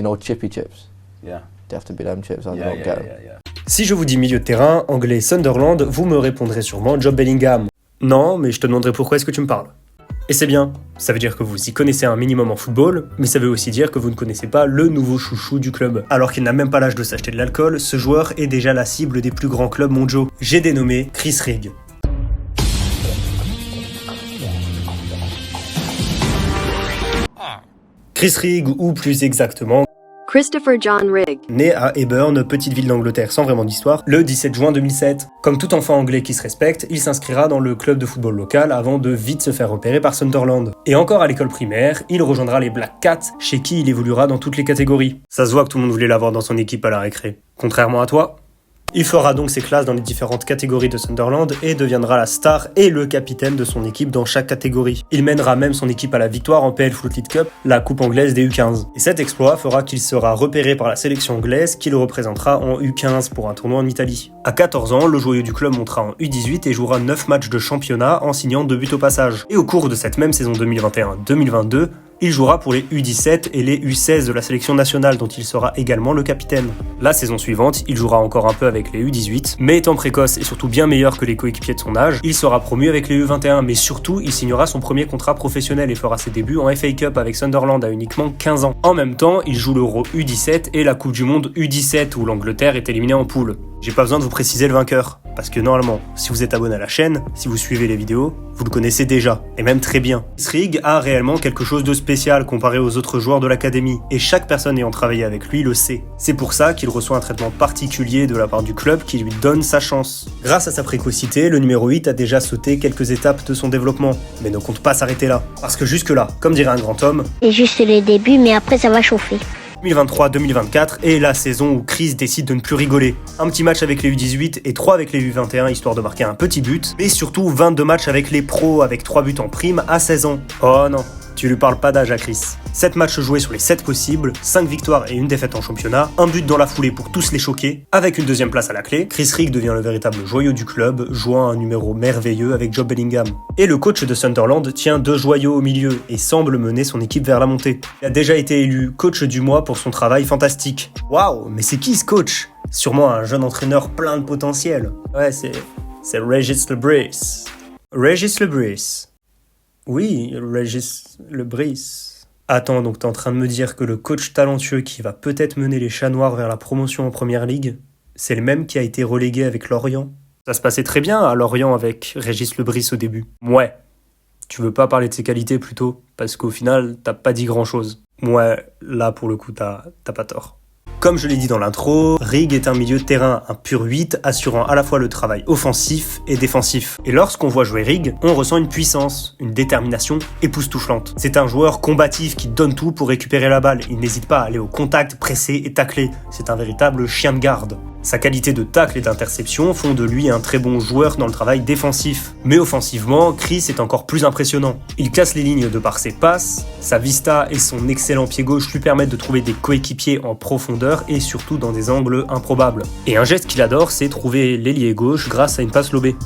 You know, chippy chips. Yeah. They have to be them chips. I Yeah, don't yeah, get them. yeah, yeah. Si je vous dis milieu de terrain, anglais Sunderland, vous me répondrez sûrement Job Bellingham. Non, mais je te demanderai pourquoi est-ce que tu me parles. Et c'est bien, ça veut dire que vous y connaissez un minimum en football, mais ça veut aussi dire que vous ne connaissez pas le nouveau chouchou du club. Alors qu'il n'a même pas l'âge de s'acheter de l'alcool, ce joueur est déjà la cible des plus grands clubs mondiaux. J'ai dénommé Chris Rigg. Chris Rigg, ou plus exactement, Christopher John Rigg. né à Eburn, petite ville d'Angleterre sans vraiment d'histoire, le 17 juin 2007. Comme tout enfant anglais qui se respecte, il s'inscrira dans le club de football local avant de vite se faire repérer par Sunderland. Et encore à l'école primaire, il rejoindra les Black Cats, chez qui il évoluera dans toutes les catégories. Ça se voit que tout le monde voulait l'avoir dans son équipe à la récré. Contrairement à toi. Il fera donc ses classes dans les différentes catégories de Sunderland et deviendra la star et le capitaine de son équipe dans chaque catégorie. Il mènera même son équipe à la victoire en PL Foot League Cup, la coupe anglaise des U15. Et cet exploit fera qu'il sera repéré par la sélection anglaise qui le représentera en U15 pour un tournoi en Italie. À 14 ans, le joyau du club montera en U18 et jouera 9 matchs de championnat en signant 2 buts au passage. Et au cours de cette même saison 2021-2022, il jouera pour les U17 et les U16 de la sélection nationale dont il sera également le capitaine. La saison suivante, il jouera encore un peu avec les U18, mais étant précoce et surtout bien meilleur que les coéquipiers de son âge, il sera promu avec les U21, mais surtout il signera son premier contrat professionnel et fera ses débuts en FA Cup avec Sunderland à uniquement 15 ans. En même temps, il joue l'Euro U17 et la Coupe du Monde U17 où l'Angleterre est éliminée en poule. J'ai pas besoin de vous préciser le vainqueur, parce que normalement, si vous êtes abonné à la chaîne, si vous suivez les vidéos, vous le connaissez déjà, et même très bien. Chris Rigg a réellement quelque chose de spécial comparé aux autres joueurs de l'académie, et chaque personne ayant travaillé avec lui le sait. C'est pour ça qu'il reçoit un traitement particulier de la part du club qui lui donne sa chance. Grâce à sa précocité, le numéro 8 a déjà sauté quelques étapes de son développement, mais ne compte pas s'arrêter là. Parce que jusque-là, comme dirait un grand homme, C'est juste le début, mais après ça va chauffer. 2023-2024 est la saison où Chris décide de ne plus rigoler. Un petit match avec les U18 et 3 avec les U21 histoire de marquer un petit but, mais surtout 22 matchs avec les pros avec 3 buts en prime à 16 ans. Oh non, tu lui parles pas d'âge à Chris. 7 matchs joués sur les 7 possibles, 5 victoires et une défaite en championnat, un but dans la foulée pour tous les choquer, avec une deuxième place à la clé, Chris Rigg devient le véritable joyau du club, jouant un numéro merveilleux avec Job Bellingham. Et le coach de Sunderland tient 2 joyaux au milieu et semble mener son équipe vers la montée. Il a déjà été élu coach du mois pour son travail fantastique. Waouh, mais c'est qui ce coach ? Sûrement un jeune entraîneur plein de potentiel. Ouais, c'est Régis Lebris. Régis Lebris. Oui, Régis Lebris. Attends, donc t'es en train de me dire que le coach talentueux qui va peut-être mener les Chats Noirs vers la promotion en Première Ligue, c'est le même qui a été relégué avec Lorient ? Ça se passait très bien à Lorient avec Régis Lebris au début. Ouais. Tu veux pas parler de ses qualités plutôt ? Parce qu'au final, t'as pas dit grand-chose. Ouais, là pour le coup, t'as pas tort. Comme je l'ai dit dans l'intro, Rigg est un milieu de terrain, un pur 8, assurant à la fois le travail offensif et défensif. Et lorsqu'on voit jouer Rigg, on ressent une puissance, une détermination époustouflante. C'est un joueur combatif qui donne tout pour récupérer la balle. Il n'hésite pas à aller au contact, presser et tacler. C'est un véritable chien de garde. Sa qualité de tacle et d'interception font de lui un très bon joueur dans le travail défensif. Mais offensivement, Chris est encore plus impressionnant. Il casse les lignes de par ses passes, sa vista et son excellent pied gauche lui permettent de trouver des coéquipiers en profondeur et surtout dans des angles improbables. Et un geste qu'il adore, c'est trouver l'ailier gauche grâce à une passe lobée.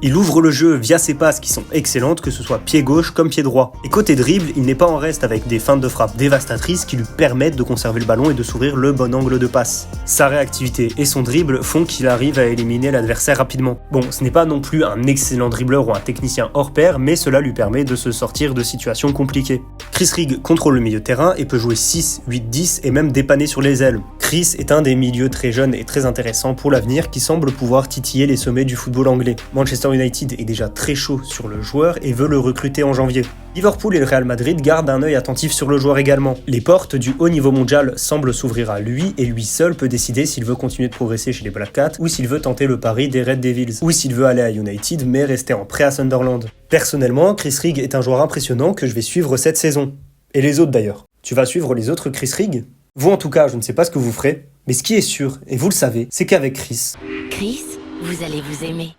Il ouvre le jeu via ses passes qui sont excellentes, que ce soit pied gauche comme pied droit. Et côté dribble, il n'est pas en reste avec des feintes de frappe dévastatrices qui lui permettent de conserver le ballon et de s'ouvrir le bon angle de passe. Sa réactivité et son dribble font qu'il arrive à éliminer l'adversaire rapidement. Bon, ce n'est pas non plus un excellent dribbleur ou un technicien hors pair, mais cela lui permet de se sortir de situations compliquées. Chris Rigg contrôle le milieu de terrain et peut jouer 6, 8, 10 et même dépanner sur les ailes. Chris est un des milieux très jeunes et très intéressants pour l'avenir qui semble pouvoir titiller les sommets du football anglais. Manchester United est déjà très chaud sur le joueur et veut le recruter en janvier. Liverpool et le Real Madrid gardent un œil attentif sur le joueur également. Les portes du haut niveau mondial semblent s'ouvrir à lui et lui seul peut décider s'il veut continuer de progresser chez les Black Cats ou s'il veut tenter le pari des Red Devils ou s'il veut aller à United mais rester en prêt à Sunderland. Personnellement, Chris Rigg est un joueur impressionnant que je vais suivre cette saison. Et les autres d'ailleurs. Tu vas suivre les autres Chris Rigg ? Vous en tout cas, je ne sais pas ce que vous ferez, mais ce qui est sûr, et vous le savez, c'est qu'avec Chris, Chris, vous allez vous aimer.